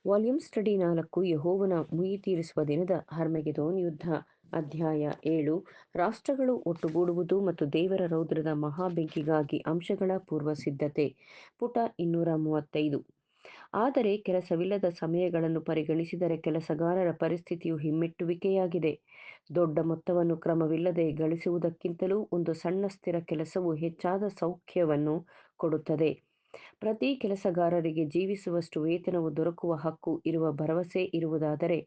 Volume study 4 ಯೆಹೋವನ ಮುಯ್ಯಿತೀರಿಸುವ ದಿನದ ಹರ್ಮೆಗೆದೋನ್ ಯುದ್ಧ. ಅಧ್ಯಾಯ 7 ರಾಷ್ಟ್ರಗಳು ಒಟ್ಟುಗೂಡುವುದು ಮತ್ತು ದೇವರ ರೌದ್ರದ ಮಹಾಬೆಂಕಿಗಾಗಿ ಅಂಶಗಳ ಪೂರ್ವಸಿದ್ಧತೆ. ಪುಟ 235. ಆದರೆ ಕೆಲಸವಿಲ್ಲದ ಸಮಯಗಳನ್ನು ಪರಿಗಣಿಸಿದರೆ ಕೆಲಸಗಾರರ ಪರಿಸ್ಥಿತಿಯು ಹಿಮ್ಮೆಟ್ಟುವಿಕೆಯಾಗಿದೆ. ದೊಡ್ಡ ಮೊತ್ತವನ್ನು ಕ್ರಮವಿಲ್ಲದೆ ಗಳಿಸುವುದಕ್ಕಿಂತಲೂ ಒಂದು ಸಣ್ಣ ಸ್ಥಿರ ಕೆಲಸವು ಹೆಚ್ಚಾದ ಸೌಖ್ಯವನ್ನು ಕೊಡುತ್ತದೆ. ಪ್ರತಿ ಕೆಲಸಗಾರರಿಗೆ ಜೀವಿಸುವಷ್ಟು ವೇತನವು ದೊರಕುವ ಹಕ್ಕು ಇರುವ ಭರವಸೆ ಇರುವುದಾದರೆ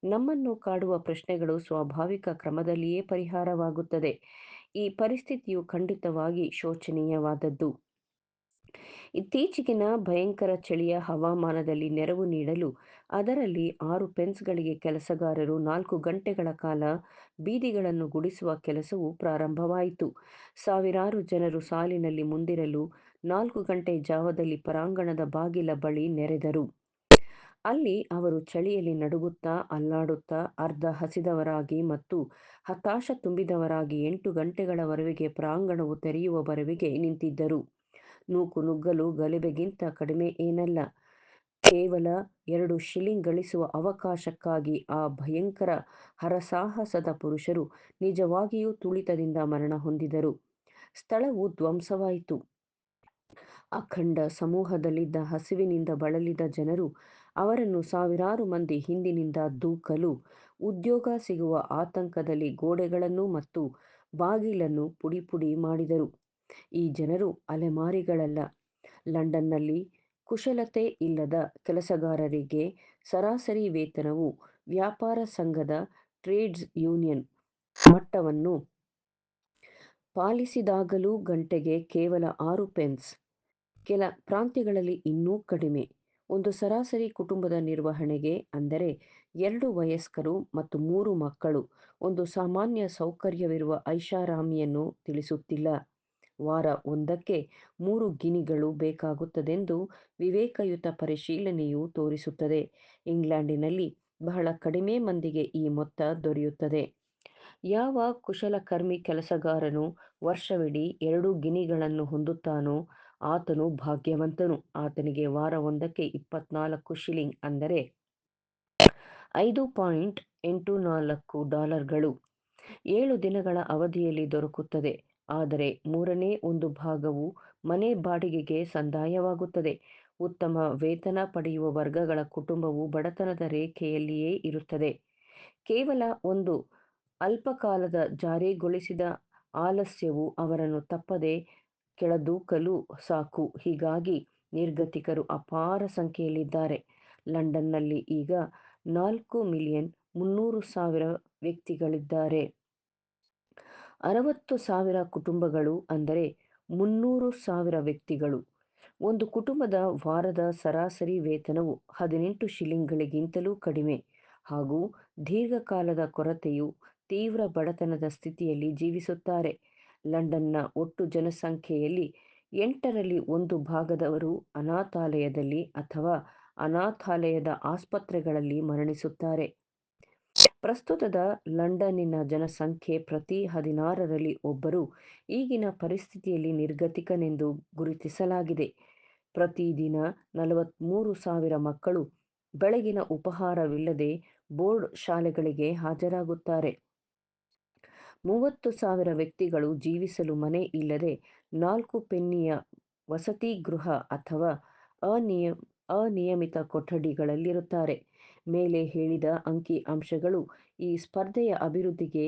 ನಮ್ಮನ್ನು ಕಾಡುವ ಪ್ರಶ್ನೆಗಳು ಸ್ವಾಭಾವಿಕ ಕ್ರಮದಲ್ಲಿಯೇ ಪರಿಹಾರವಾಗುತ್ತದೆ. ಈ ಪರಿಸ್ಥಿತಿಯು ಖಂಡಿತವಾಗಿ ಶೋಚನೀಯವಾದದ್ದು. ಇತ್ತೀಚೆಗಿನ ಭಯಂಕರ ಚಳಿಯ ಹವಾಮಾನದಲ್ಲಿ ನೆರವು ನೀಡಲು ಅದರಲ್ಲಿ 6 ಪೆನ್ಸ್ಗಳಿಗೆ ಕೆಲಸಗಾರರು 4 ಗಂಟೆಗಳ ಕಾಲ ಬೀದಿಗಳನ್ನು ಗುಡಿಸುವ ಕೆಲಸವು ಪ್ರಾರಂಭವಾಯಿತು. ಸಾವಿರಾರು ಜನರು ಸಾಲಿನಲ್ಲಿ ಮುಂದಿರಲು 4 ಗಂಟೆ ಜಾವದಲ್ಲಿ ಪರಾಂಗಣದ ಬಾಗಿಲ ಬಳಿ ನೆರೆದರು. ಅಲ್ಲಿ ಅವರು ಚಳಿಯಲ್ಲಿ ನಡುಗುತ್ತಾ, ಅಲ್ಲಾಡುತ್ತಾ, ಅರ್ಧ ಹಸಿದವರಾಗಿ ಮತ್ತು ಹತಾಶ ತುಂಬಿದವರಾಗಿ 8 ಗಂಟೆಗಳವರೆಗೆ ಪ್ರಾಂಗಣವು ತೆರೆಯುವವರೆಗೆ ನಿಂತಿದ್ದರು. ನೂಕುನುಗ್ಗಲು ಗಲಭೆಗಿಂತ ಕಡಿಮೆ ಏನಲ್ಲ. ಕೇವಲ 2 ಶಿಲ್ಲಿಂಗ್ ಗಳಿಸುವ ಅವಕಾಶಕ್ಕಾಗಿ ಆ ಭಯಂಕರ ಹರಸಾಹಸದ ಪುರುಷರು ನಿಜವಾಗಿಯೂ ತುಳಿತದಿಂದ ಮರಣ ಹೊಂದಿದರು. ಸ್ಥಳವು ಧ್ವಂಸವಾಯಿತು. ಅಖಂಡ ಸಮೂಹದಲ್ಲಿದ್ದ ಹಸಿವಿನಿಂದ ಬಳಲಿದ ಜನರು ಅವರನ್ನು ಸಾವಿರಾರು ಮಂದಿ ಹಿಂದಿನಿಂದ ದೂಕಲು ಉದ್ಯೋಗ ಸಿಗುವ ಆತಂಕದಲ್ಲಿ ಗೋಡೆಗಳನ್ನು ಮತ್ತು ಬಾಗಿಲನ್ನು ಪುಡಿಪುಡಿ ಮಾಡಿದರು. ಈ ಜನರು ಅಲೆಮಾರಿಗಳಲ್ಲ. ಲಂಡನ್ನಲ್ಲಿ ಕುಶಲತೆ ಇಲ್ಲದ ಕೆಲಸಗಾರರಿಗೆ ಸರಾಸರಿ ವೇತನವು ವ್ಯಾಪಾರ ಸಂಘದ ಟ್ರೇಡ್ಸ್ ಯೂನಿಯನ್ ಮಟ್ಟವನ್ನು ಪಾಲಿಸಿದಾಗಲೂ ಗಂಟೆಗೆ ಕೇವಲ 6 ಪೆನ್ಸ್. ಕೆಲ ಪ್ರಾಂತ್ಯಗಳಲ್ಲಿ ಇನ್ನೂ ಕಡಿಮೆ. ಒಂದು ಸರಾಸರಿ ಕುಟುಂಬದ ನಿರ್ವಹಣೆಗೆ, ಅಂದರೆ 2 ವಯಸ್ಕರು ಮತ್ತು 3 ಮಕ್ಕಳು, ಒಂದು ಸಾಮಾನ್ಯ ಸೌಕರ್ಯವಿರುವ ಐಷಾರಾಮಿಯನ್ನು ತಿಳಿಸುತ್ತಿಲ್ಲ. ವಾರ ಒಂದಕ್ಕೆ 3 ಗಿನಿಗಳು ಬೇಕಾಗುತ್ತದೆಂದು ವಿವೇಕಯುತ ಪರಿಶೀಲನೆಯು ತೋರಿಸುತ್ತದೆ. ಇಂಗ್ಲೆಂಡಿನಲ್ಲಿ ಬಹಳ ಕಡಿಮೆ ಮಂದಿಗೆ ಈ ಮೊತ್ತ ದೊರೆಯುತ್ತದೆ. ಯಾವ ಕುಶಲಕರ್ಮಿ ಕೆಲಸಗಾರನು ವರ್ಷವಿಡೀ 2 ಗಿನಿಗಳನ್ನು ಹೊಂದುತ್ತಾನೋ ಆತನು ಭಾಗ್ಯವಂತನು. ಆತನಿಗೆ ವಾರವೊಂದಕ್ಕೆ 24 ಶಿಲ್ಲಿಂಗ್, ಅಂದರೆ $5.84 7 ದಿನಗಳ ಅವಧಿಯಲ್ಲಿ ದೊರಕುತ್ತದೆ. ಆದರೆ ಮೂರನೇ ಒಂದು ಭಾಗವು ಮನೆ ಬಾಡಿಗೆಗೆ ಸಂದಾಯವಾಗುತ್ತದೆ. ಉತ್ತಮ ವೇತನ ಪಡೆಯುವ ವರ್ಗಗಳ ಕುಟುಂಬವು ಬಡತನದ ರೇಖೆಯಲ್ಲಿಯೇ ಇರುತ್ತದೆ. ಕೇವಲ ಒಂದು ಅಲ್ಪಕಾಲದ ಜಾರಿಗೊಳಿಸಿದ ಆಲಸ್ಯವು ಅವರನ್ನು ತಪ್ಪದೆ ಕೆಳದೂಕಲು ಸಾಕು. ಹೀಗಾಗಿ ನಿರ್ಗತಿಕರು ಅಪಾರ ಸಂಖ್ಯೆಯಲ್ಲಿದ್ದಾರೆ. ಲಂಡನ್ನಲ್ಲಿ ಈಗ 4,300,000 ವ್ಯಕ್ತಿಗಳಿದ್ದಾರೆ. 60,000 ಕುಟುಂಬಗಳು, ಅಂದರೆ 300,000 ವ್ಯಕ್ತಿಗಳು. ಒಂದು ಕುಟುಂಬದ ವಾರದ ಸರಾಸರಿ ವೇತನವು 18 ಶಿಲ್ಲಿಂಗ್ಗಳಿಗಿಂತಲೂ ಕಡಿಮೆ, ಹಾಗೂ ದೀರ್ಘಕಾಲದ ಕೊರತೆಯು ತೀವ್ರ ಬಡತನದ ಸ್ಥಿತಿಯಲ್ಲಿ ಜೀವಿಸುತ್ತಾರೆ. ಲಂಡನ್ನ ಒಟ್ಟು ಜನಸಂಖ್ಯೆಯಲ್ಲಿ 8ರಲ್ಲಿ 1 ಭಾಗದವರು ಅನಾಥಾಲಯದಲ್ಲಿ ಅಥವಾ ಅನಾಥಾಲಯದ ಆಸ್ಪತ್ರೆಗಳಲ್ಲಿ ಮರಣಿಸುತ್ತಾರೆ. ಪ್ರಸ್ತುತದ ಲಂಡನ್ನಿನ ಜನಸಂಖ್ಯೆ ಪ್ರತಿ 16ರಲ್ಲಿ ಒಬ್ಬರು ಈಗಿನ ಪರಿಸ್ಥಿತಿಯಲ್ಲಿ ನಿರ್ಗತಿಕನೆಂದು ಗುರುತಿಸಲಾಗಿದೆ. ಪ್ರತಿದಿನ 43,000 ಮಕ್ಕಳು ಬೆಳಗಿನ ಉಪಹಾರವಿಲ್ಲದೆ ಬೋರ್ಡ್ ಶಾಲೆಗಳಿಗೆ ಹಾಜರಾಗುತ್ತಾರೆ. 30,000 ವ್ಯಕ್ತಿಗಳು ಜೀವಿಸಲು ಮನೆ ಇಲ್ಲದೆ 4 ಪೆನ್ನಿಯ ವಸತಿಗೃಹ ಅಥವಾ ಅನಿಯಮಿತ ಕೊಠಡಿಗಳಲ್ಲಿರುತ್ತಾರೆ. ಮೇಲೆ ಹೇಳಿದ ಅಂಕಿ ಅಂಶಗಳು ಈ ಸ್ಪರ್ಧೆಯ ಅಭಿವೃದ್ಧಿಗೆ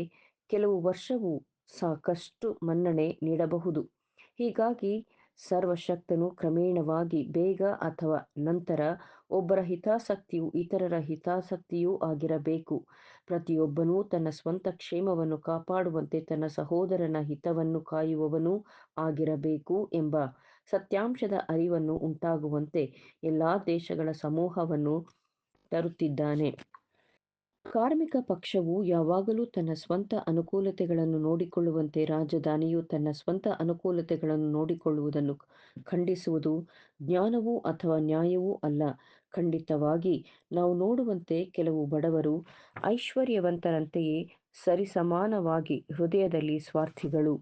ಕೆಲವು ವರ್ಷವೂ ಸಾಕಷ್ಟು ಮನ್ನಣೆ ನೀಡಬಹುದು. ಹೀಗಾಗಿ ಸರ್ವಶಕ್ತನು ಕ್ರಮೇಣವಾಗಿ, ಬೇಗ ಅಥವಾ ನಂತರ, ಒಬ್ಬರ ಹಿತಾಸಕ್ತಿಯು ಇತರರ ಹಿತಾಸಕ್ತಿಯೂ ಆಗಿರಬೇಕು, ಪ್ರತಿಯೊಬ್ಬನೂ ತನ್ನ ಸ್ವಂತ ಕ್ಷೇಮವನ್ನು ಕಾಪಾಡುವಂತೆ ತನ್ನ ಸಹೋದರನ ಹಿತವನ್ನು ಕಾಯುವವನೂ ಆಗಿರಬೇಕು ಎಂಬ ಸತ್ಯಾಂಶದ ಅರಿವನ್ನು ಉಂಟಾಗುವಂತೆ ಎಲ್ಲಾ ದೇಶಗಳ ಸಮೂಹವನ್ನು ತರುತ್ತಿದ್ದಾನೆ. ಕಾರ್ಮಿಕ ಪಕ್ಷವು ಯಾವಾಗಲೂ ತನ್ನ ಸ್ವಂತ ಅನುಕೂಲತೆಗಳನ್ನು ನೋಡಿಕೊಳ್ಳುವಂತೆ ರಾಜಧಾನಿಯು ತನ್ನ ಸ್ವಂತ ಅನುಕೂಲತೆಗಳನ್ನು ನೋಡಿಕೊಳ್ಳುವುದನ್ನು ಖಂಡಿಸುವುದು ಜ್ಞಾನವೂ ಅಥವಾ ನ್ಯಾಯವೂ ಅಲ್ಲ. ಖಂಡಿತವಾಗಿ ನಾವು ನೋಡುವಂತೆ ಕೆಲವು ಬಡವರು ಐಶ್ವರ್ಯವಂತರಂತೆಯೇ ಸರಿಸಮಾನವಾಗಿ ಹೃದಯದಲ್ಲಿ ಸ್ವಾರ್ಥಿಗಳು.